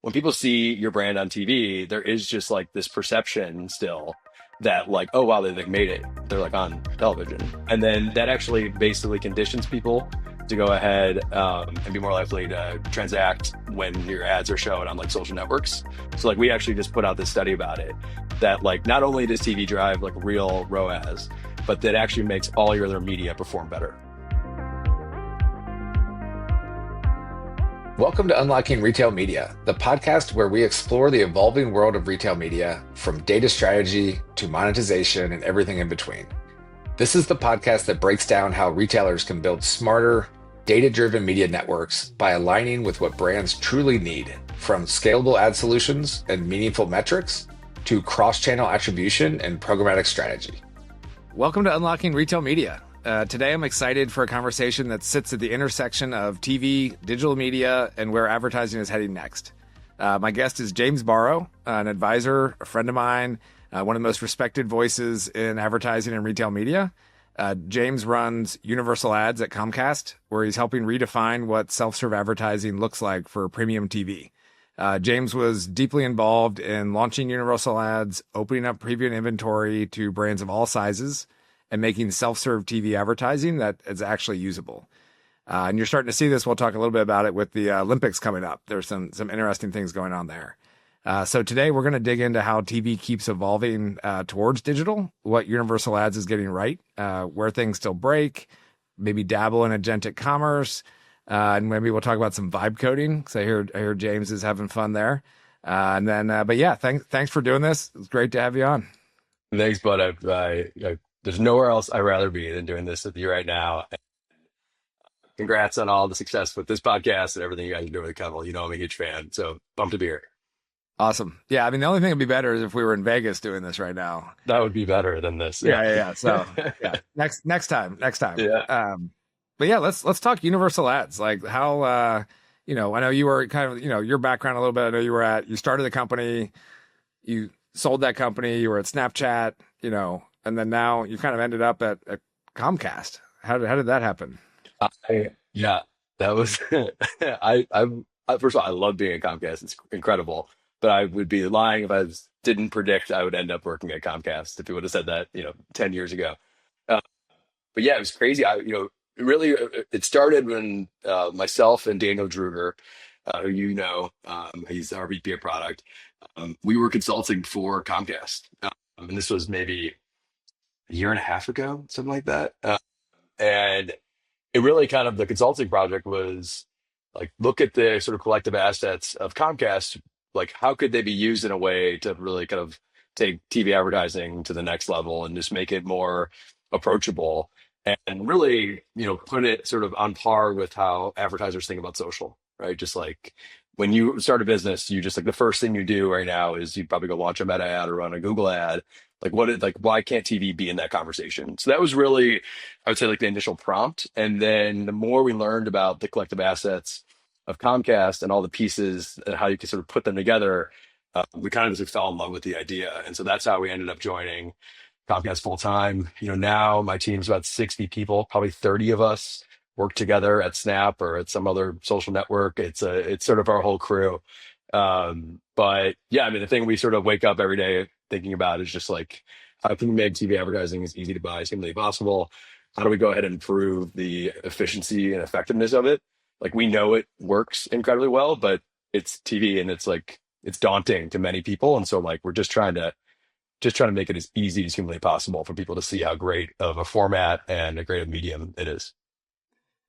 when people see your brand on TV, there is just like this perception still that like, oh wow, they like made it. They're like on television. And then that actually basically conditions people to go ahead and be more likely to transact when your ads are shown on like social networks. So like we actually just put out this study about it that like not only does TV drive like real ROAS, but that actually makes all your other media perform better. Welcome to Unlocking Retail Media, the podcast where we explore the evolving world of retail media, from data strategy to monetization and everything in between. This is the podcast that breaks down how retailers can build smarter, data-driven media networks by aligning with what brands truly need, from scalable ad solutions and meaningful metrics to cross-channel attribution and programmatic strategy. Welcome to Unlocking Retail Media. Today, I'm excited for a conversation that sits at the intersection of TV, digital media, and where advertising is heading next. My guest is James Borow, an advisor, a friend of mine, one of the most respected voices in advertising and retail media. James runs Universal Ads at Comcast, where he's helping redefine what self-serve advertising looks like for premium TV. James was deeply involved in launching Universal Ads, opening up preview and inventory to brands of all sizes, and making self-serve TV advertising that is actually usable. And you're starting to see this. We'll talk a little bit about it with the Olympics coming up. There's some interesting things going on there. So today we're going to dig into how TV keeps evolving towards digital, what Universal Ads is getting right, where things still break, maybe dabble in agentic commerce, and maybe we'll talk about some vibe coding, because I hear James is having fun there. And then, but yeah, thanks for doing this. It's great to have you on. Thanks, bud. There's nowhere else I'd rather be than doing this with you right now. Congrats on all the success with this podcast and everything you guys are doing with the couple. You know, I'm a huge fan, so pumped to be here. Awesome. Yeah, I mean, the only thing that'd be better is if we were in Vegas doing this right now. That would be better than this. Yeah. So yeah, next time. Yeah. But yeah, let's talk Universal Ads. Like how, I know you were kind of, your background a little bit. I know you started the company, you sold that company, you were at Snapchat, and then now you kind of ended up at Comcast. How did that happen? That was, first of all, I love being at Comcast. It's incredible, but I would be lying if didn't predict I would end up working at Comcast if you would have said that, 10 years ago. But yeah, it was crazy. Really, it started when myself and Daniel Druger, who he's our VP of product, we were consulting for Comcast. And this was maybe a year and a half ago, something like that. And it really kind of the consulting project was like, look at the sort of collective assets of Comcast. Like, how could they be used in a way to really kind of take TV advertising to the next level and just make it more approachable and really, put it sort of on par with how advertisers think about social, right? Just like when you start a business, you just like the first thing you do right now is you probably go launch a Meta ad or run a Google ad. Why can't TV be in that conversation? So that was really, I would say, like the initial prompt. And then the more we learned about the collective assets of Comcast and all the pieces and how you can sort of put them together, we kind of just fell in love with the idea. And so that's how we ended up joining Comcast full time. Now my team's about 60 people, probably 30 of us work together at Snap or at some other social network. It's sort of our whole crew. But yeah, I mean, the thing we sort of wake up every day thinking about is just like, how can we make TV advertising as easy to buy as humanly possible? How do we go ahead and improve the efficiency and effectiveness of it? Like, we know it works incredibly well, but it's TV and it's daunting to many people. And so like, we're just trying to make it as easy as humanly possible for people to see how great of a format and a great medium it is.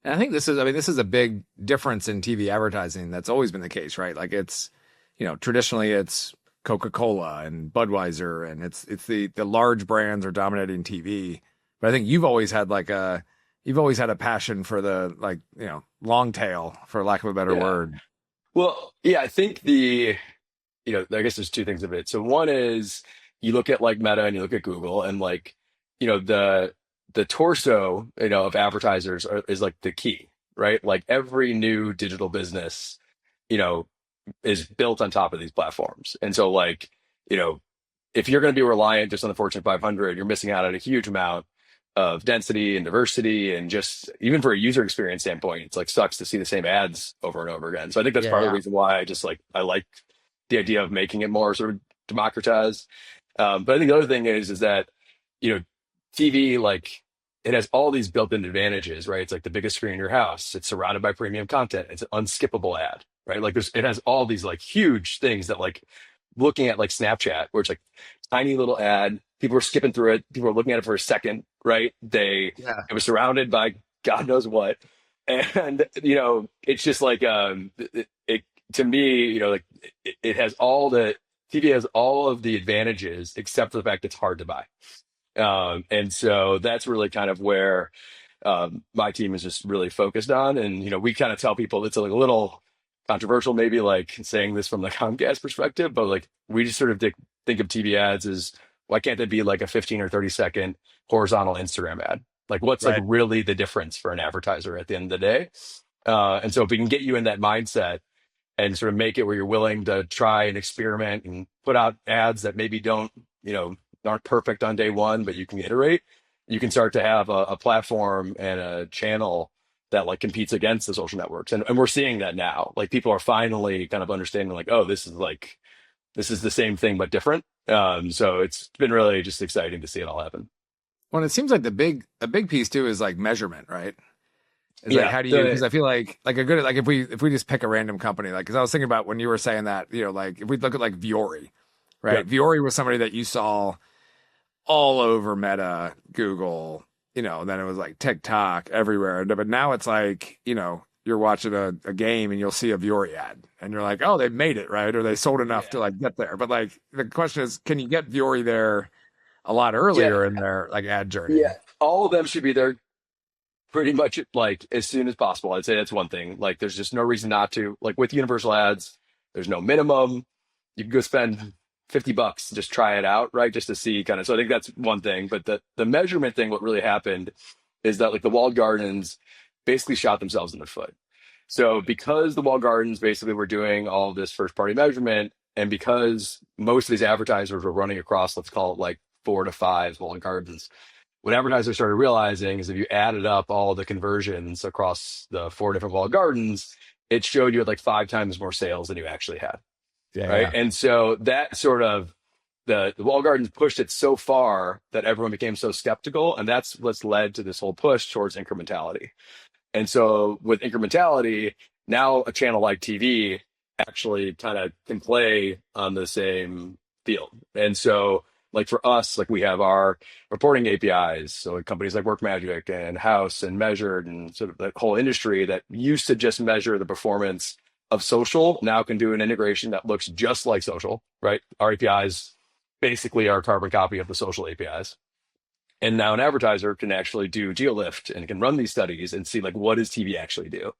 And I think this is a big difference in TV advertising. That's always been the case, right? Like it's, traditionally it's Coca-Cola and Budweiser, and it's the large brands are dominating TV. But I think you've always had a passion for the long tail, for lack of a better word. Well, yeah, I think I guess there's two things of it. So one is you look at like Meta and you look at Google and the torso, of advertisers is like the key, right? Like every new digital business, is built on top of these platforms. And so if you're going to be reliant just on the Fortune 500, you're missing out on a huge amount of density and diversity, and just even for a user experience standpoint, it's like sucks to see the same ads over and over again. So I think that's Yeah, part of the yeah. reason why I like the idea of making it more sort of democratized. But I think the other thing is that you know TV, like, it has all these built-in advantages, right? It's like the biggest screen in your house. It's surrounded by premium content. It's an unskippable ad, right? Like it has all these like huge things that, like, looking at like Snapchat, where it's like tiny little ad. People are skipping through it. People are looking at it for a second, right? Yeah. It was surrounded by God knows what, and it's just like it to me, like it has all the TV has all of the advantages except for the fact it's hard to buy. And so that's really kind of where my team is just really focused on. And, we kind of tell people it's like a little controversial, maybe like saying this from the Comcast perspective, but like we just sort of think of TV ads as, why can't they be like a 15 or 30-second horizontal Instagram ad? Like what's like Right. really the difference for an advertiser at the end of the day? And so if we can get you in that mindset and sort of make it where you're willing to try and experiment and put out ads that maybe aren't perfect on day one, but you can iterate, you can start to have a platform and a channel that like competes against the social networks. And we're seeing that now. Like people are finally kind of understanding like, oh, this is the same thing, but different. So it's been really just exciting to see it all happen. Well, it seems like a big piece too is like measurement, right? It's like Yeah. how do you? Because I feel like a good like if we just pick a random company, like because I was thinking about when you were saying that, like if we look at like Viore, Yeah. right? Viore was somebody that you saw all over Meta, Google, then it was like TikTok everywhere. But now it's like, you're watching a game and you'll see a Viore ad and you're like, oh, they've made it, right? Or they sold enough to like get there. But like the question is, can you get Viore there a lot Yeah. earlier in their like ad journey? Yeah. All of them should be there pretty much like as soon as possible. I'd say that's one thing. Like there's just no reason not to. Like with universal ads, there's no minimum. You can go spend $50, just try it out, right? Just to see kind of. So I think that's one thing. But the measurement thing, what really happened is that like the walled gardens basically shot themselves in the foot. So because the walled gardens basically were doing all of this first party measurement, and because most of these advertisers were running across, let's call it like 4 to 5 walled gardens, what advertisers started realizing is if you added up all the conversions across the 4 different walled gardens, it showed you had like 5 times more sales than you actually had. Yeah, Right. yeah. And so that sort of the walled gardens pushed it so far that everyone became so skeptical. And that's what's led to this whole push towards incrementality. And so with incrementality, now a channel like TV actually kind of can play on the same field. And so like for us, like we have our reporting APIs. So like companies like Workmagic and House and Measured and sort of the whole industry that used to just measure the performance of social now can do an integration that looks just like social, right? Our APIs basically are a carbon copy of the social APIs. And now an advertiser can actually do GeoLift and can run these studies and see like what does TV actually do.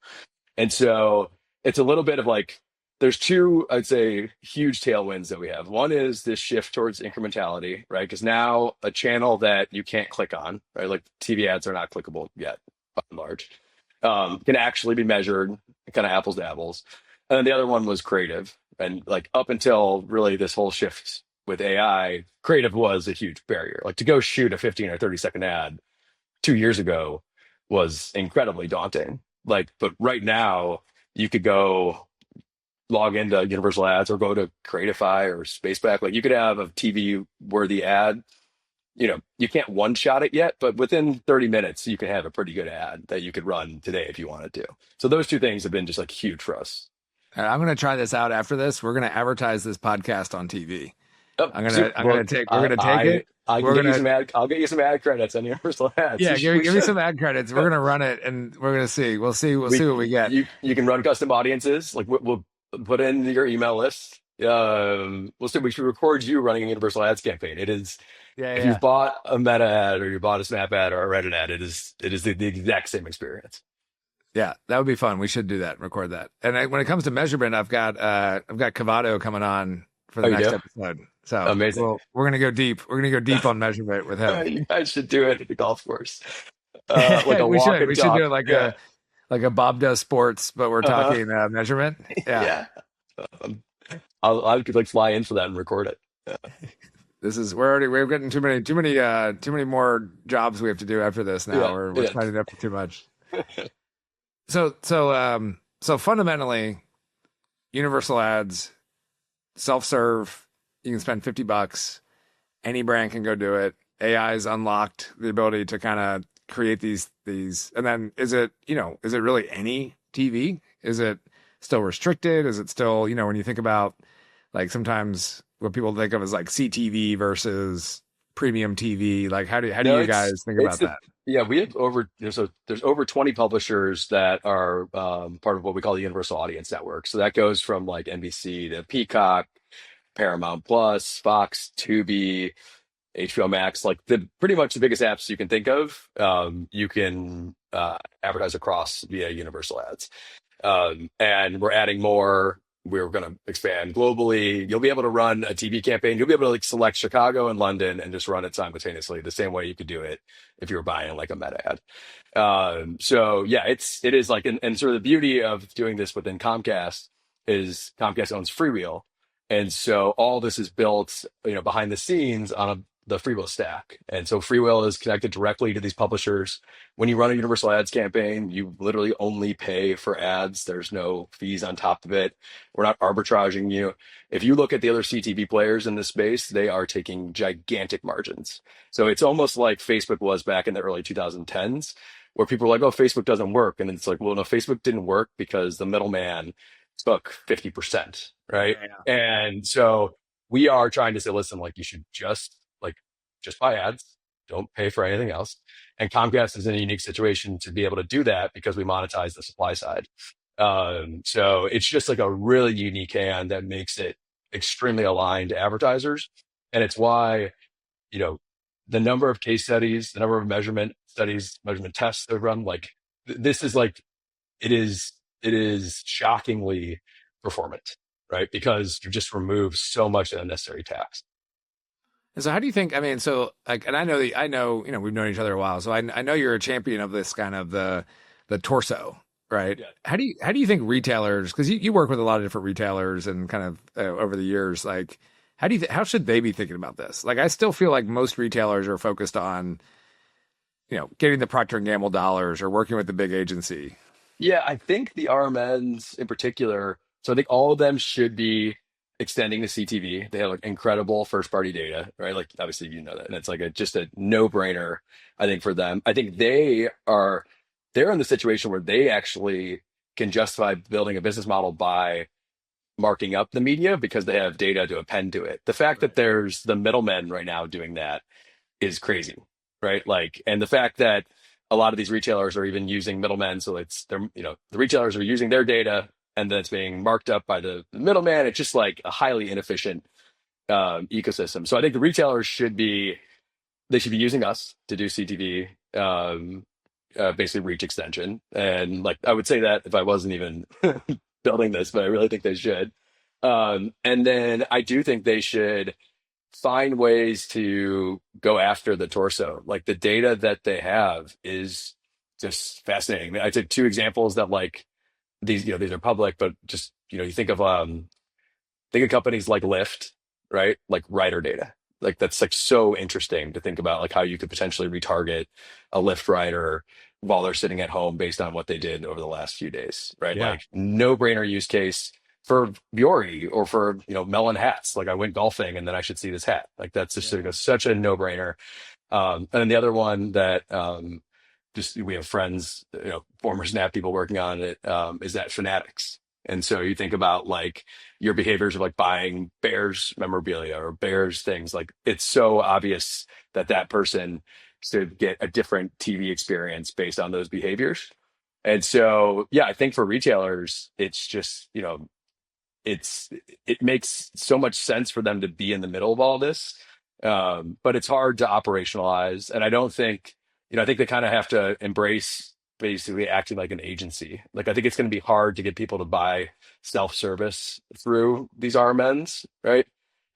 And so it's a little bit of like there's two, I'd say, huge tailwinds that we have. One is this shift towards incrementality, right? Because now a channel that you can't click on, right? Like TV ads are not clickable yet, by and large, can actually be measured, kind of apples to apples. And then the other one was creative. And like up until really this whole shift with AI, creative was a huge barrier. Like to go shoot a 15 or 30-second ad 2 years ago was incredibly daunting. Like, but right now you could go log into Universal Ads or go to Creatify or Spaceback. Like you could have a TV worthy ad. You can't one shot it yet, but within 30 minutes, you can have a pretty good ad that you could run today if you wanted to. So those two things have been just like huge for us. All right, I'm going to try this out after this. We're going to advertise this podcast on TV. Oh, I'm gonna super. I'm Well, gonna take we're gonna take it. I can We're get you gonna some ad. I'll get you some ad credits on Universal Ads. yeah, give me should. some ad credits. We're gonna run it and we're gonna see. We'll see what we get. You can run custom audiences. Like we'll put in your email list. We should record you running a Universal Ads campaign. It is Yeah, if yeah. you've bought a Meta ad or you bought a Snap ad or a Reddit ad, it is the exact same experience. Yeah, that would be fun. We should do that, record that. And when it comes to measurement, I've got Cavato coming on for the Oh, you next do? episode. So Amazing. we're gonna go deep. We're gonna go deep on measurement with him. You guys should do it at the golf course. Like a we walk should and we should do talk. it like Yeah. a Bob does sports, but we're Uh-huh. talking measurement. Yeah. Yeah. Um, I could like fly in for that and record it. Yeah. we're getting too many more jobs we have to do after this now. Yeah, We're yeah. signing up for too much. So fundamentally, universal ads, self-serve, you can spend $50. Any brand can go do it. AI's unlocked the ability to kind of create these, and then is it really any TV? Is it still restricted? Is it still, when you think about like sometimes what people think of as like CTV versus premium TV, like how do No, you guys think it's about the that? yeah, we have over there's over 20 publishers that are part of what we call the Universal Audience Network. So that goes from like NBC to Peacock, Paramount Plus, Fox, Tubi, HBO Max, like the pretty much the biggest apps you can think of. You can advertise across via Universal Ads. And we're adding more. We're going to expand globally. You'll be able to run a TV campaign. You'll be able to like select Chicago and London and just run it simultaneously, the same way you could do it if you were buying like a meta ad. So yeah, it is like, and sort of the beauty of doing this within Comcast is Comcast owns Freewheel, and so all this is built, behind the scenes on the Freewheel stack, and so Freewheel is connected directly to these publishers. When you run a universal ads campaign, you literally only pay for ads. There's no fees on top of it. We're not arbitraging you. If you look at the other CTV players in this space, they are taking gigantic margins. So it's almost like Facebook was back in the early 2010s, where people were like, oh, Facebook doesn't work. And it's like, well, no, Facebook didn't work because the middleman took 50%, right? Yeah. And so we are trying to say, listen, like you should just buy ads, don't pay for anything else. And Comcast is in a unique situation to be able to do that because we monetize the supply side. So it's just like a really unique hand that makes it extremely aligned to advertisers. And it's why, you know, the number of case studies, the number of measurement studies, measurement tests that have run, like this is like, it is shockingly performant, right? Because you just remove so much unnecessary tax. And so how do you think, I mean, so like, and I know, we've known each other a while, so I know you're a champion of this kind of the torso, right? Yeah. How do you think retailers, because you work with a lot of different retailers and kind of over the years, like how should they be thinking about this? Like, I still feel like most retailers are focused on, getting the Procter and Gamble dollars or working with the big agency. Yeah, I think the RMNs in particular, so I think all of them should be extending to CTV. They have like incredible first party data, right? Like obviously you know that. And it's like just a no-brainer, I think, for them. I think they're in the situation where they actually can justify building a business model by marking up the media because they have data to append to it. The fact that there's the middlemen right now doing that is crazy, right? Like, and the fact that a lot of these retailers are even using middlemen, so the retailers are using their data and then it's being marked up by the middleman. It's just like a highly inefficient ecosystem. So I think the retailers they should be using us to do CTV, basically reach extension. And like I would say that if I wasn't even building this, but I really think they should. And then I do think they should find ways to go after the torso. Like the data that they have is just fascinating. I mean, I took two examples that like these are public, but just, you think of companies like Lyft, right? Like rider data. Like that's like so interesting to think about like how you could potentially retarget a Lyft rider while they're sitting at home based on what they did over the last few days, right? Yeah. Like no brainer use case for Viore or for, Melon hats. Like I went golfing and then I should see this hat. Like that's just such a no brainer. And then the other one that just we have friends, former Snap people working on it, is that Fanatics. And so you think about like your behaviors of like buying Bears memorabilia or Bears things, like it's so obvious that that person should get a different TV experience based on those behaviors. And so, yeah, I think for retailers, it's just, it's it makes so much sense for them to be in the middle of all this, but it's hard to operationalize. And I don't think, I think they kind of have to embrace basically acting like an agency. Like I think it's going to be hard to get people to buy self-service through these RMNs, right?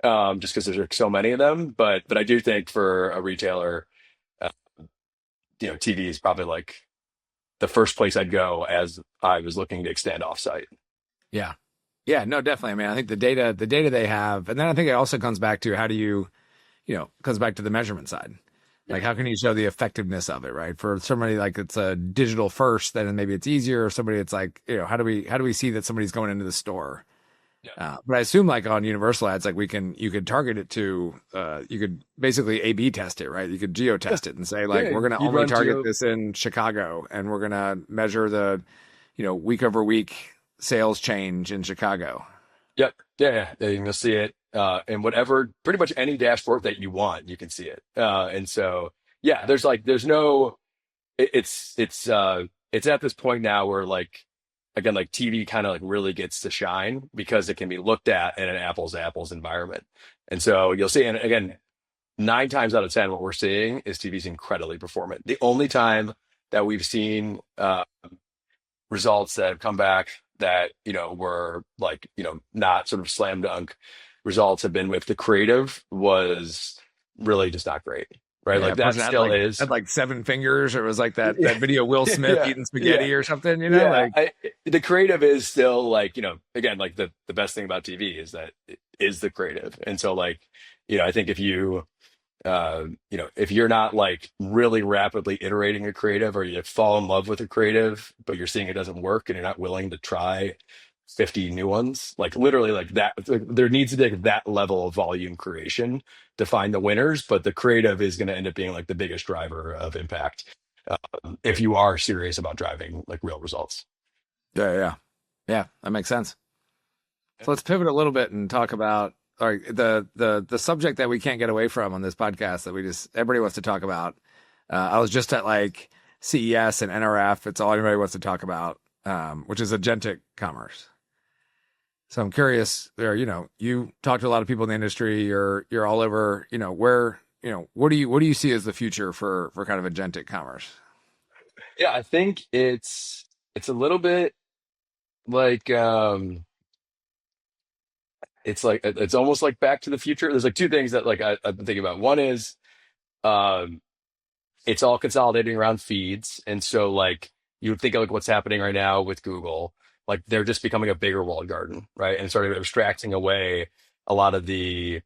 Just because there's so many of them. But I do think for a retailer, uh, TV is probably like the first place I'd go as I was looking to extend offsite. Yeah. Yeah, no, definitely. I mean, I think the data they have, and then I think it also comes back to how do you comes back to the measurement side. Like, how can you show the effectiveness of it, right? For somebody like it's a digital first, then maybe it's easier. Or somebody it's like, how do we see that somebody's going into the store? Yeah. But I assume like on universal ads, like you could target it to, you could basically A/B test it, right? You could geo test it and say like, Yeah, we're going to you'd only run target geo. this in Chicago, and we're going to measure the, week over week sales change in Chicago. Yep. Yeah. You'll see it in whatever, pretty much any dashboard that you want, you can see it. And so, yeah, there's no, it's at this point now where like, again, like TV kind of like really gets to shine because it can be looked at in an apples to apples environment. And so you'll see, and again, 9 times out of 10, what we're seeing is TV's incredibly performant. The only time that we've seen results that have come back that were like not sort of slam dunk results have been with the creative was really just not great, right? Yeah, Like that person still is. had like 7 fingers, or it was like that Yeah, video of Will Smith yeah, eating yeah, spaghetti or something, yeah. like The creative is still like again, like the best thing about TV is that it is the creative, and so like I think if you're not like really rapidly iterating a creative or you fall in love with a creative, but you're seeing it doesn't work and you're not willing to try 50 new ones, like literally like that, there needs to be like that level of volume creation to find the winners, but the creative is going to end up being like the biggest driver of impact if you are serious about driving like real results. yeah, that makes sense. So let's pivot a little bit and talk about the subject that we can't get away from on this podcast that everybody wants to talk about. I was just at like CES and NRF. It's all anybody wants to talk about, which is agentic commerce. So I'm curious there, you talk to a lot of people in the industry, you're all over, where, what do you see as the future for kind of agentic commerce? Yeah, I think it's a little bit like it's almost like Back to the Future. There's like two things that like I've been thinking about. One is um, it's all consolidating around feeds, and so like you would think of like what's happening right now with Google, like they're just becoming a bigger walled garden, right? And sort of abstracting away a lot of the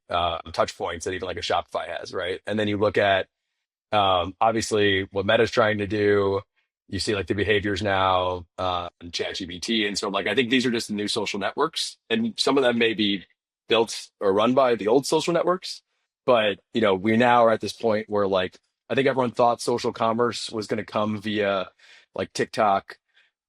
touch points that even like a Shopify has, right? And then you look at obviously what Meta's trying to do. You see like the behaviors now in ChatGPT, and so like I think these are just the new social networks, and some of them may be built or run by the old social networks, but we now are at this point where like I think everyone thought social commerce was going to come via like TikTok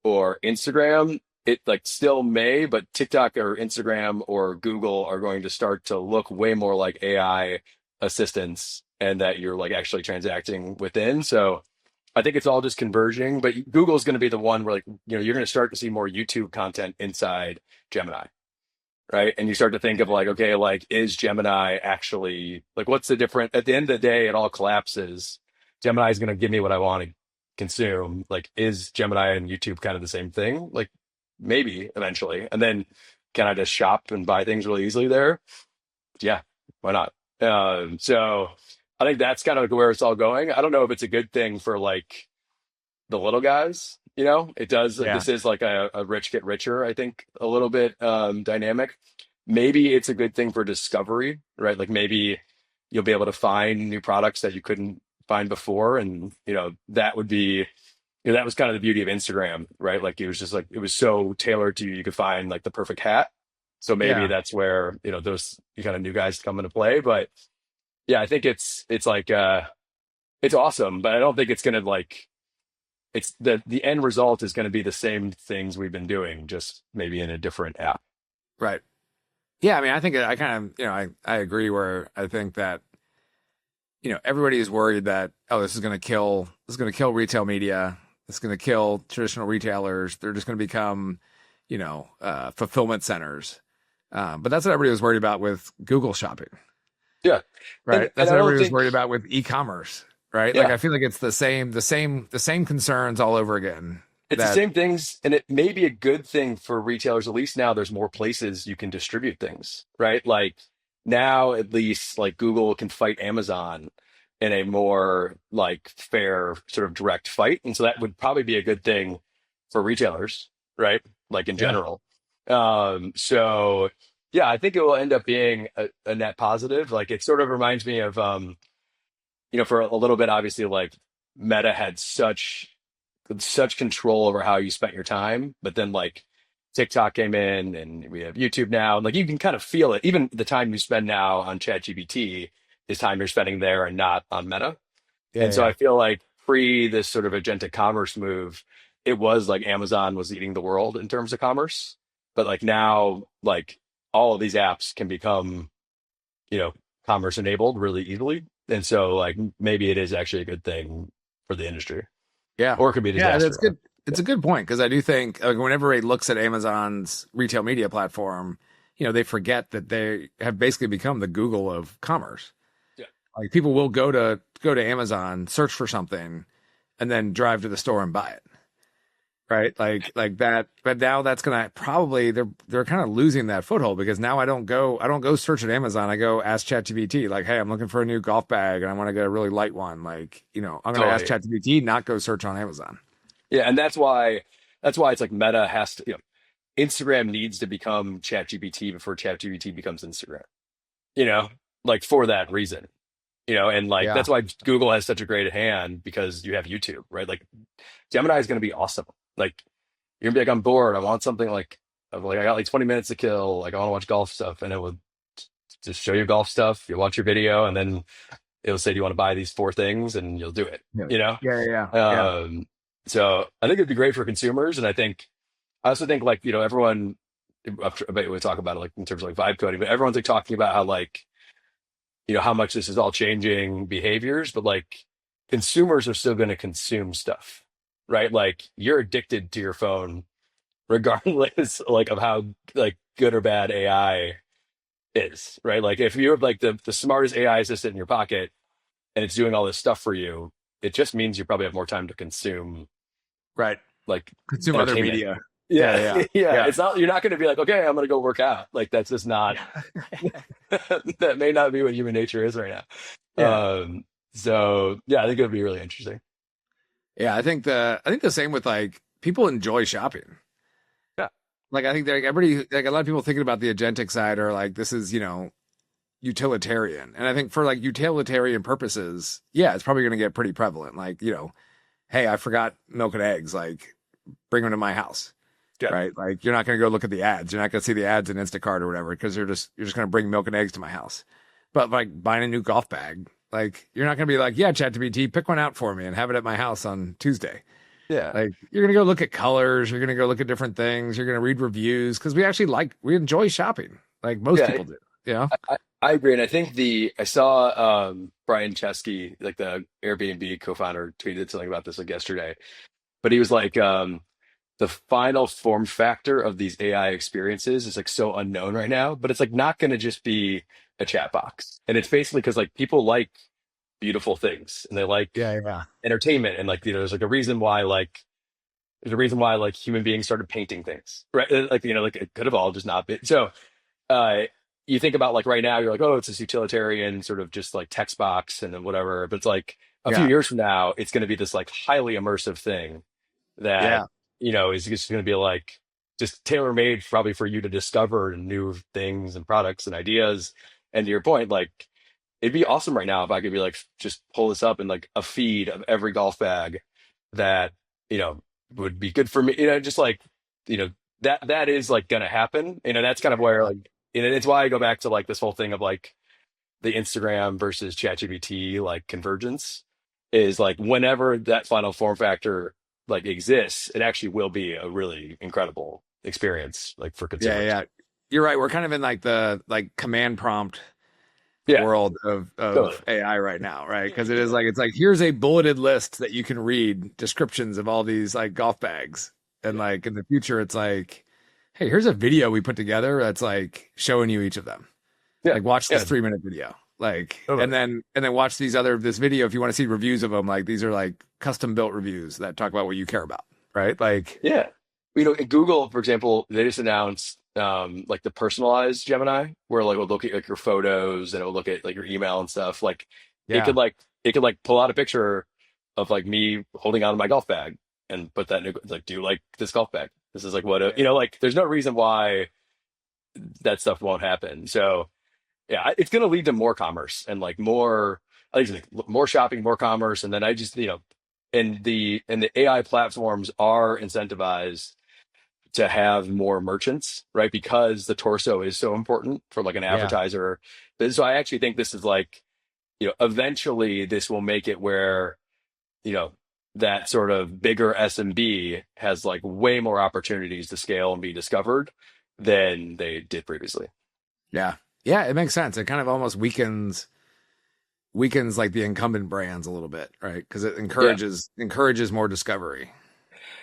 or Instagram. It like still may, but TikTok or Instagram or Google are going to start to look way more like AI assistants and that you're like actually transacting within. So I think it's all just converging, but Google's going to be the one where like, you're going to start to see more YouTube content inside Gemini, right? And you start to think of like, okay, like is Gemini actually like what's the difference? At the end of the day, it all collapses. Gemini is going to give me what I want to consume. Like, is Gemini and YouTube kind of the same thing? Like, maybe eventually. And then can I just shop and buy things really easily there? Yeah, why not? So I think that's kind of like where it's all going. I don't know if it's a good thing for like the little guys. It does. Like, Yeah. this is like a rich get richer, I think, a little bit dynamic. Maybe it's a good thing for discovery, right? Like maybe you'll be able to find new products that you couldn't find before. And, that would be, that was kind of the beauty of Instagram, right? Like it was just like, it was so tailored to you. You could find like the perfect hat. So maybe Yeah. that's where, those kind of new guys come into play. But yeah, I think it's like, it's awesome, but I don't think it's going to like, it's the end result is going to be the same things we've been doing, just maybe in a different app. Right. Yeah. I mean, I think I kind of, I agree where I think that, everybody is worried that, oh, this is going to kill retail media. It's going to kill traditional retailers. They're just going to become, fulfillment centers. But that's what everybody was worried about with Google shopping, Yeah. right? And That's I what don't everybody was think, worried about with e-commerce, right? Like yeah, I feel like it's the same concerns all over again. it's the That same things. And it may be a good thing for retailers. At least now there's more places you can distribute things, right? Like now, at least like Google can fight Amazon in a more like fair sort of direct fight. And so that would probably be a good thing for retailers, right? Like in yeah, general. So Yeah, I think it will end up being a net positive. Like it sort of reminds me of for a little bit, obviously, like Meta had such control over how you spent your time, but then like TikTok came in and we have YouTube now, and like you can kind of feel it. Even the time you spend now on ChatGPT is time you're spending there and not on Meta. Yeah, And so yeah, I feel like pre this sort of agentic commerce move, it was like Amazon was eating the world in terms of commerce. But like now, like all of these apps can become, you know, commerce enabled really easily. And so like maybe it is actually a good thing for the industry. yeah, Or it could be a yeah. That's disaster. good. It's a good point because I do think like, whenever he looks at Amazon's retail media platform, they forget that they have basically become the Google of commerce. Yeah. Like people will go to Amazon, search for something, and then drive to the store and buy it. Right, like that, but now that's gonna probably they're kind of losing that foothold because now I don't go search at Amazon. I go ask ChatGPT like, hey, I'm looking for a new golf bag and I want to get a really light one. Like, I'm gonna ask Totally. ChatGPT, not go search on Amazon. Yeah. And that's why it's like Meta has to, Instagram needs to become ChatGPT before ChatGPT becomes Instagram, you know, like for that reason. And like Yeah, that's why Google has such a great hand because you have YouTube, right? Like Gemini is going to be awesome. Like you're gonna be like, I'm bored. I want something like, I got like 20 minutes to kill. Like I want to watch golf stuff, and it will just show you golf stuff. You watch your video, and then it'll say, "Do you want to buy these four things?" And you'll do it. yeah, You know. yeah, yeah, yeah, Um, so I think it'd be great for consumers, and I also think like everyone. I bet we talk about it like in terms of like vibe coding, but everyone's like talking about how like how much this is all changing behaviors, but like consumers are still going to consume stuff, right? Like you're addicted to your phone regardless like of how like good or bad AI is, right? Like if you have like the smartest AI assistant in your pocket and it's doing all this stuff for you, it just means you probably have more time to consume right. like Consume other entertainment. media. Yeah, Yeah, yeah, yeah. yeah, It's not you're not going to be like, okay, I'm going to go work out. Like that's just not that may not be what human nature is right now. yeah, So yeah, I think it would be really interesting. yeah. I think the same with like people enjoy shopping. Yeah, Like I think like everybody like a lot of people thinking about the agentic side are like this is utilitarian. And I think for like utilitarian purposes, yeah, it's probably going to get pretty prevalent. Like, hey, I forgot milk and eggs. Like, bring them to my house. yeah, Right. Like, you're not going to go look at the ads. You're not going to see the ads in Instacart or whatever because you're just going to bring milk and eggs to my house. But like buying a new golf bag, like, you're not going to be like, yeah, ChatGPT, pick one out for me and have it at my house on Tuesday. yeah. Like, you're going to go look at colors. You're going to go look at different things. You're going to read reviews because we enjoy shopping. Like most Yeah, people do. Yeah. I agree, and I think I saw Brian Chesky, like the Airbnb co-founder, tweeted something about this like yesterday. But he was like, the final form factor of these AI experiences is like so unknown right now, but it's like not going to just be a chat box, and it's basically because like people like beautiful things and they like Yeah. Yeah. entertainment, and like there's like a reason why like human beings started painting things, right? Like like it could have all just not been so. uh you think about like right now, you're like, oh, it's this utilitarian sort of just like text box and then whatever. But it's like a few Yeah. years from now, it's going to be this like highly immersive thing that, Yeah. is just going to be like just tailor made probably for you to discover new things and products and ideas. And to your point, like it'd be awesome right now if I could be like, just pull this up in like a feed of every golf bag that, you know, would be good for me. Just like, you know, that is like gonna happen. That's kind of where like, it's why I go back to like this whole thing of like the Instagram versus ChatGPT like convergence is like whenever that final form factor like exists, it actually will be a really incredible experience like for Yeah, consumers. yeah. You're right. We're kind of in like the like command prompt Yeah, world of totally. AI right now, right? Because it's like here's a bulleted list that you can read descriptions of all these like golf bags. And Yeah, like in the future, it's like, hey, here's a video we put together that's like showing you each of them. yeah, Like watch this yeah, 3-minute video. Like and totally. then watch this video if you want to see reviews of them. Like these are like custom built reviews that talk about what you care about. Right. Like Yeah. At Google, for example, they just announced like the personalized Gemini, where like it'll look at like your photos and it'll look at like your email and stuff. Like it yeah. could like it could like pull out a picture of like me holding on to my golf bag and put that in like, do you like this golf bag? This is like what Yeah. like there's no reason why that stuff won't happen. So yeah, it's going to lead to more commerce and like more, I think like more shopping, more commerce. And then I just, and the AI platforms are incentivized to have more merchants, right? Because the torso is so important for like an Yeah. advertiser. So I actually think this is like, eventually this will make it where, you know, that sort of bigger SMB has like way more opportunities to scale and be discovered than they did previously. Yeah. Yeah, it makes sense. It kind of almost weakens like the incumbent brands a little bit, right? Because it Yeah. encourages more discovery.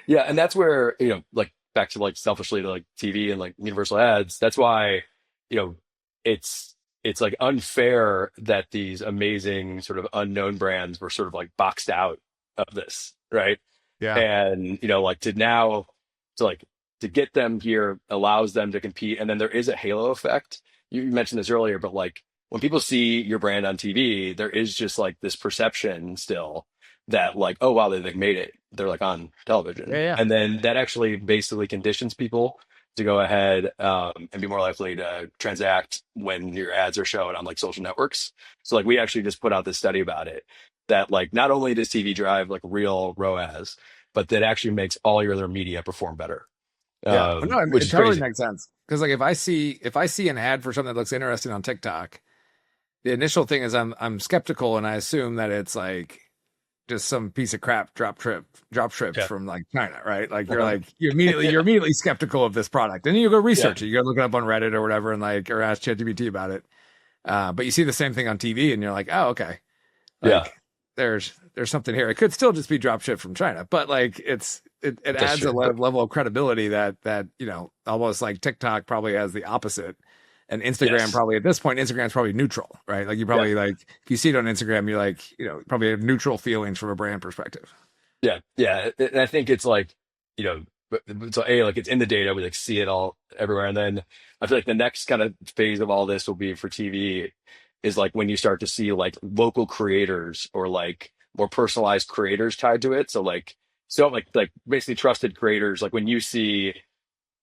Yeah. And that's where, like back to like selfishly to like TV and like universal ads, that's why, you know, it's like unfair that these amazing sort of unknown brands were sort of like boxed out of this, right? Yeah. And like to now to like to get them here allows them to compete, and then there is a halo effect. You mentioned this earlier, but like when people see your brand on TV, there is just like this perception still that like, oh wow, they like made it, they're like on Yeah, television, yeah. and then that actually basically conditions people to go ahead and be more likely to transact when your ads are shown on like social networks. So like we actually just put out this study about it, that like not only does TV drive like real ROAS, but that actually makes all your other media perform better, Yeah. Well, no, which it is totally crazy. makes sense. Because like if I see an ad for something that looks interesting on TikTok, the initial thing is I'm skeptical and I assume that it's like just some piece of crap drop shipped Yeah. from like China, right? Like you're Uh-huh. like you're Yeah. immediately skeptical of this product. And then you go Yeah. research it. You go look it up on Reddit or whatever and like or ask ChatGPT about it. But you see the same thing on TV and you're like, oh, okay. Yeah. Like there's something here. It could still just be drop shipped from China, but like it That's adds a true. But level of credibility that almost like TikTok probably has the opposite, and Instagram yes. probably at this point Instagram's probably neutral, right? Like you Yeah. probably like if you see it on Instagram, you're like probably have neutral feelings from a brand perspective. Yeah. Yeah. And I think it's like, so like it's in the data, we like see it all everywhere. And then I feel like the next kind of phase of all this will be for TV is like when you start to see like local creators or like more personalized creators tied to it. So like basically trusted creators, like when you see,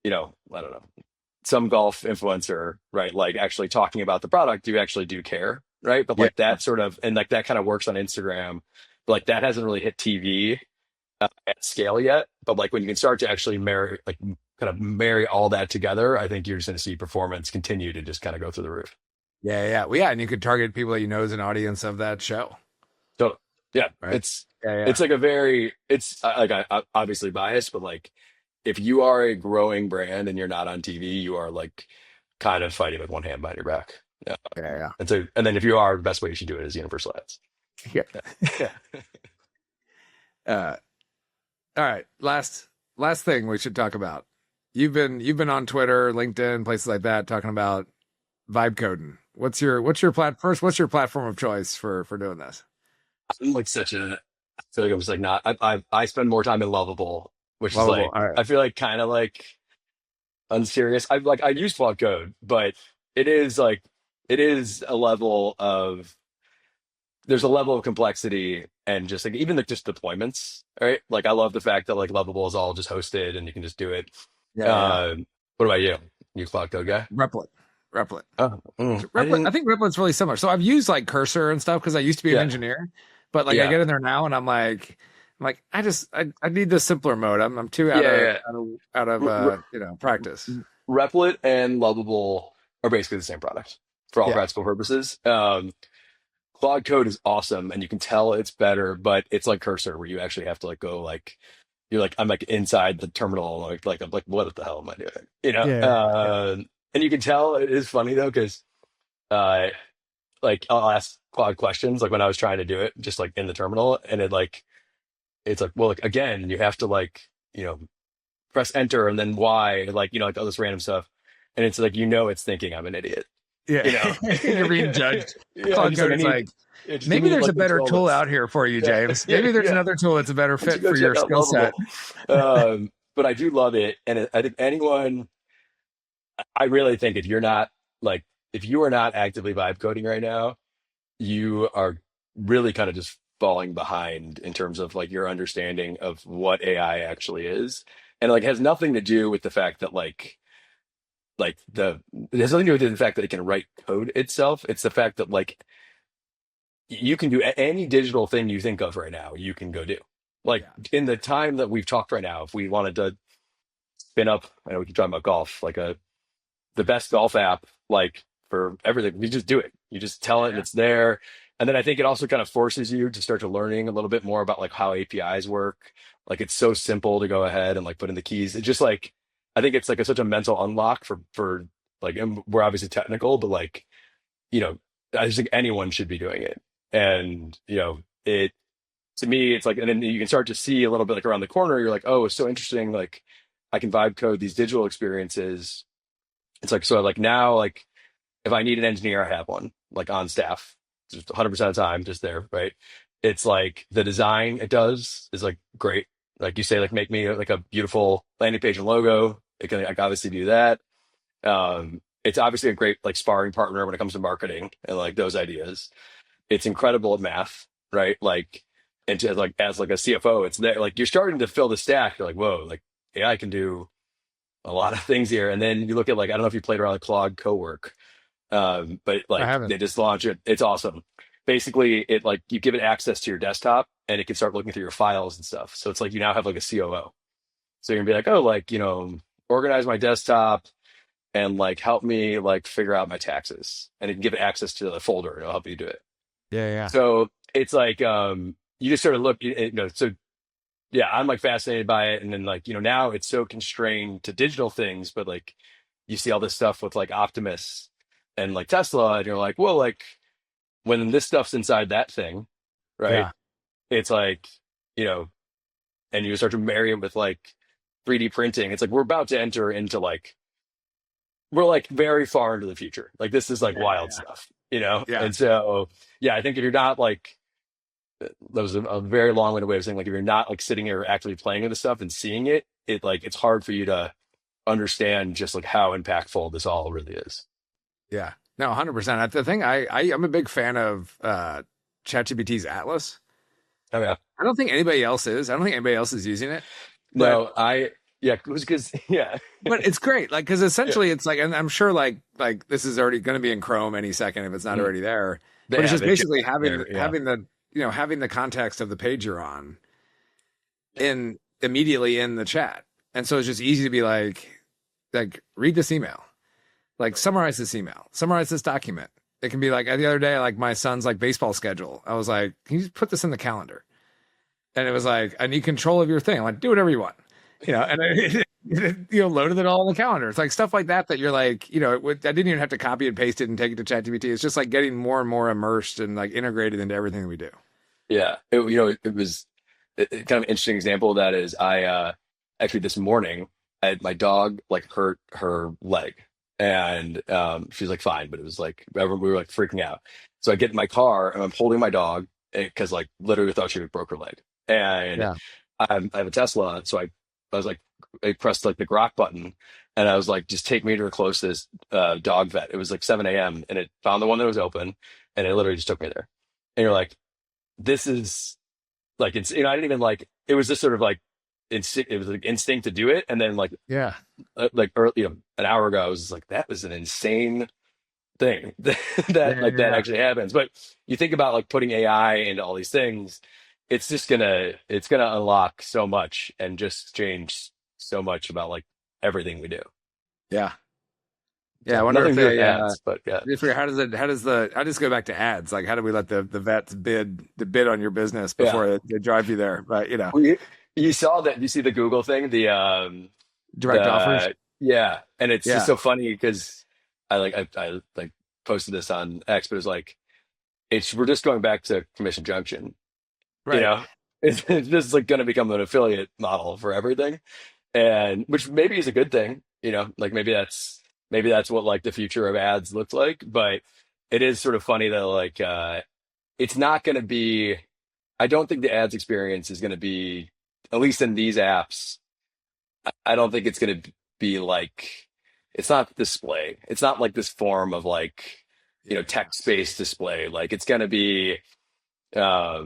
I don't know, some golf influencer, right? Like actually talking about the product, you actually do care, right? But Yeah, like that sort of, and like that kind of works on Instagram, but like that hasn't really hit TV at scale yet. But like when you can start to actually marry, like kind of marry all that together, I think you're just going to see performance continue to just kind of go through the roof. yeah. Well, yeah, and you could target people that you know as an audience of that show, So yeah, right? it's Yeah. it's like a very it's like I obviously biased, but like if you are a growing brand and you're not on TV, you are like kind of fighting with one hand behind your back. Yeah. Yeah. And then if you are, the best way you should do it is universal ads. Yeah. Yeah. uh all right, last thing we should talk about. You've been on Twitter, LinkedIn, places like that talking about vibe coding. What's your platform of choice for doing this? I'm like I feel like I'm just like not, I spend more time in Lovable, which is Lovable. like, All right. I feel like kind of like unserious. I use Claude Code, but it is like, it is a level of, there's a level of complexity and just like even like just deployments, right? Like I love the fact that like Lovable is all just hosted and you can just do it. Yeah. What about you? You Cloud Code guy? Replit. Replit. Oh, I Replit. I didn't. think Replit's really similar. So I've used like Cursor and stuff because I used to be an Yeah, engineer, but like I yeah, get in there now and I'm like I need the simpler mode. I'm too out yeah, of yeah. practice. Replit and Lovable are basically the same product for all Yeah. practical purposes. Claude Code is awesome, and you can tell it's better, but it's like Cursor, where you actually have to like go like you're like I'm like inside the terminal, like I'm like what the hell am I doing? Yeah. And you can tell it is funny though because uh, like I'll ask Claude questions like when I was trying to do it, just like in the terminal, and it's like well like again you have to like press enter and then Y like like all this random stuff, and it's like it's thinking I'm an idiot, you know. Yeah. You're being judged. Yeah, I'm Claude just like Code I is need like, just give maybe me there's a like the better tool 12. out here for you, Yeah, James. yeah, Maybe there's yeah. another tool that's a better Why don't you fit go for your check out skill set. Lovable? But I do love it, and I think anyone, I really think if you're not like if you are not actively vibe coding right now, you are really kind of just falling behind in terms of like your understanding of what AI actually is, and like has nothing to do with the fact that like like it has nothing to do with the fact that it can write code itself. It's the fact that like you can do any digital thing you think of right now, you can go do. Like Yeah. in the time that we've talked right now, if we wanted to spin up, I know we keep talking about golf, like the best golf app, like for everything, we just do it. You just tell it and Yeah. it's there. And then I think it also kind of forces you to start to learning a little bit more about like how APIs work. Like it's so simple to go ahead and like put in the keys. It's just like I think it's like such a mental unlock for like, and we're obviously technical, but like, you know, I just think anyone should be doing it. And, you know, it to me, it's like, and then you can start to see a little bit like around the corner, you're like, oh, it's so interesting. Like I can vibe code these digital experiences. It's like, so like now, like if I need an engineer, I have one like on staff, just 100% of the time, just there, right? It's like the design it does is like great. Like you say, like make me like a beautiful landing page and logo. It can like obviously do that. It's obviously a great like sparring partner when it comes to marketing and like those ideas. It's incredible at math, right? Like, and to, like as like a CFO, it's there. Like you're starting to fill the stack. You're like, whoa, like AI can do a lot of things here. And then you look at like I don't know if you played around with Claude Cowork, but I like haven't. they just launch it. It's awesome. Basically, it like you give it access to your desktop and it can start looking through your files and stuff. So it's like you now have like a COO. So you're gonna be like, oh, like organize my desktop and like help me like figure out my taxes, and it can give it access to the folder and it'll help you do it. Yeah, yeah. So it's like you just sort of look, so yeah, I'm like fascinated by it. And then like, now it's so constrained to digital things, but like you see all this stuff with like Optimus and like Tesla, and you're like, well, like when this stuff's inside that thing, right? Yeah. It's like, you know, and you start to marry it with like 3D printing. It's like we're about to enter into like we're like very far into the future. Like this is like Yeah, wild yeah, stuff, you know? yeah. And so yeah, I think if you're not like that was a very long-winded way of saying like if you're not like sitting here actually playing with the stuff and seeing it, it like it's hard for you to understand just like how impactful this all really is. Yeah. No, 100%. The thing I'm a big fan of ChatGPT's Atlas. Oh yeah. I don't think anybody else is. I don't think anybody else is using it. But No, yeah, it was because yeah. but it's great. Like cuz Yeah. essentially it's like, and I'm sure like this is already going to be in Chrome any second if it's not Mhm. already there. They But it's have just it basically having there, yeah. having the having the context of the page you're on in immediately in the chat. And so it's just easy to be like read this email. Like summarize this email, summarize this document. It can be like the other day, like my son's like baseball schedule. I was like, can you just put this in the calendar? And it was like, I need control of your thing. I'm like, do whatever you want, and loaded it all in the calendar. It's like stuff like that you're like, I didn't even have to copy and paste it and take it to ChatGPT. It's just like getting more and more immersed and like integrated into everything that we do. Yeah. It was kind of an interesting example of that is I actually this morning I had my dog like hurt her leg and she's like fine, but it was like we were like freaking out. So I get in my car and I'm holding my dog because like literally thought she broke her leg. And Yeah. I have a Tesla, so I was like I pressed like the Grok button and I was like, just take me to the closest dog vet. It was like 7 a.m. and it found the one that was open and it literally just took me there. And you're like, this is like it's I didn't even like it was just sort of like it was like instinct to do it, and then Yeah. like early, an hour ago I was just like that was an insane thing that Yeah. like that Yeah. actually happens. But you think about like putting AI into all these things, it's gonna unlock so much and just change so much about like everything we do. Yeah. Yeah. I So wonder nothing if to do with they, ads, but yeah. I just go back to ads. Like, how do we let the vets bid on your business Yeah. before they drive you there? But, Well, you saw that, you see the Google thing, direct offers. yeah, and it's just Yeah. so funny because I like posted this on X, but it's like we're just going back to commission junction, you Right. know. It's just like going to become an affiliate model for everything, and which maybe is a good thing, like maybe that's what like the future of ads looks like, but it is sort of funny that like it's not going to be. I don't think the ads experience is going to be, at least in these apps. I don't think it's going to be like, it's not display. It's not like this form of like, Yeah. text-based display. Like it's going to be, I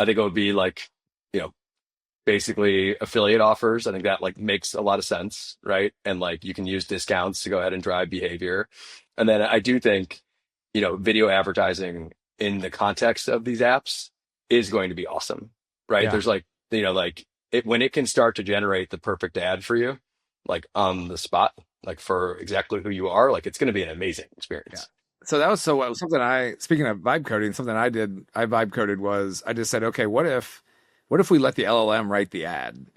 think it would be like, you know, basically affiliate offers. I think that like makes a lot of sense, right? And like you can use discounts to go ahead and drive behavior. And then I do think, video advertising in the context of these apps is going to be awesome, right? Yeah. There's like, like when it can start to generate the perfect ad for you, like on the spot, like for exactly who you are, like it's going to be an amazing Yeah. experience. So that was something speaking of vibe coding, something I vibe coded was I just said, okay, what if we let the LLM write the ad,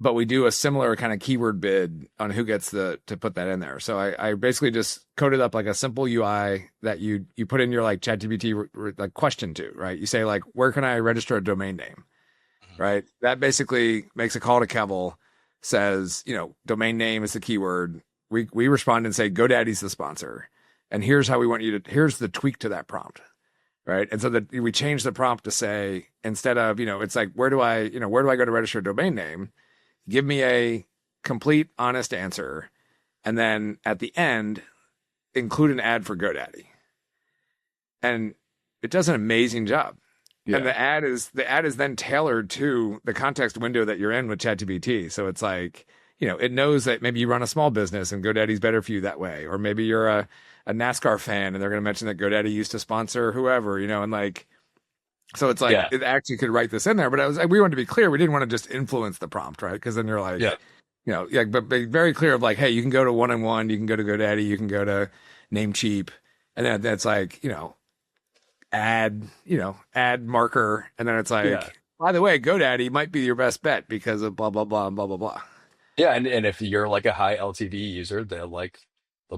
but we do a similar kind of keyword bid on who gets to put that in there. So I basically just coded up like a simple UI that you put in your like ChatGPT like question to, right? You say like, where can I register a domain name? Right. That basically makes a call to Kevel, says, domain name is the keyword. We respond and say, GoDaddy's the sponsor. And here's how we want you to, here's the tweak to that prompt. Right. And so that we change the prompt to say, instead of, it's like, where do I go to register a domain name? Give me a complete, honest answer. And then at the end, include an ad for GoDaddy. And it does an amazing job. Yeah. And the ad is then tailored to the context window that you're in with ChatGPT. So it's like, it knows that maybe you run a small business and GoDaddy's better for you that way. Or maybe you're a NASCAR fan and they're going to mention that GoDaddy used to sponsor whoever, and like, so it's like, It actually could write this in there, but we wanted to be clear. We didn't want to just influence the prompt, right? Because then you're like, but be very clear of like, hey, you can go to 1&1, you can go to GoDaddy, you can go to Namecheap. And then that's like, ad marker. And then it's like, by the way, GoDaddy might be your best bet because of blah, blah, blah, and blah, blah, blah. Yeah. And if you're like a high LTV user, they'll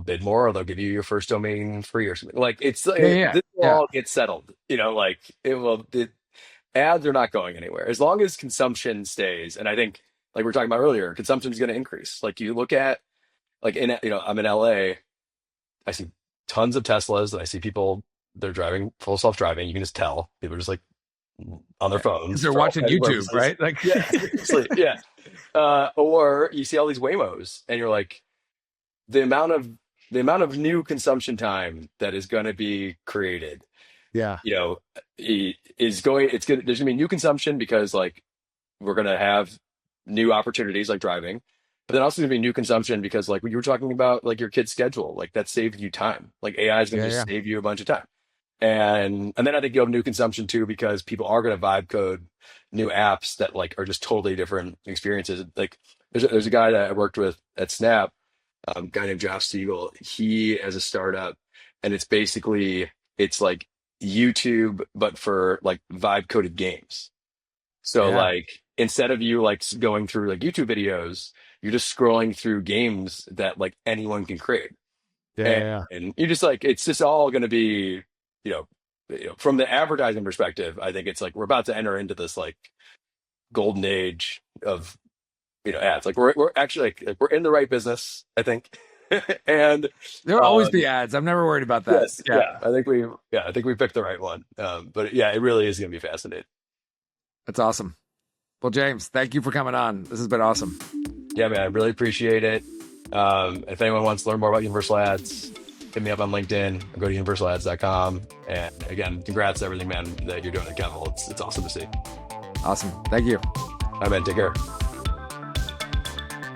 bid more or they'll give you your first domain free or something. Like this will all get settled, like ads are not going anywhere as long as consumption stays. And I think like we were talking about earlier, consumption is going to increase. Like you look at like I'm in LA, I see tons of Teslas and I see people, they're driving full self-driving. You can just tell people are just like on their phones. They're watching YouTube, right? Like, seriously, yeah. Or you see all these Waymos and you're like, the amount of new consumption time that is going to be created, there's going to be new consumption because like we're going to have new opportunities like driving, but then also going to be new consumption because like when you were talking about like your kid's schedule, like that saves you time. Like AI is going to just save you a bunch of time. And then I think you'll have new consumption too, because people are going to vibe code new apps that like are just totally different experiences. Like there's a guy that I worked with at Snap, a guy named Josh Siegel. He has a startup and it's like YouTube, but for like vibe coded games. So like instead of you like going through like YouTube videos, you're just scrolling through games that like anyone can create. And you just like, it's just all going to be, from the advertising perspective, I think it's like we're about to enter into this like golden age of ads. Like we're actually like we're in the right business, I think. And there'll always be ads. I'm never worried about that. Yes, I think we picked the right one. But yeah, it really is going to be fascinating. That's awesome. Well, James, thank you for coming on. This has been awesome. Yeah, man, I really appreciate it. If anyone wants to learn more about Universal Ads, hit me up on LinkedIn or go to universalads.com. And again, congrats to everything, man, that you're doing at Kevel. It's awesome to see. Awesome. Thank you. All right, man, take care.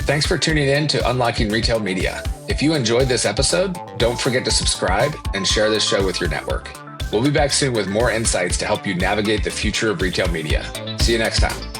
Thanks for tuning in to Unlocking Retail Media. If you enjoyed this episode, don't forget to subscribe and share this show with your network. We'll be back soon with more insights to help you navigate the future of retail media. See you next time.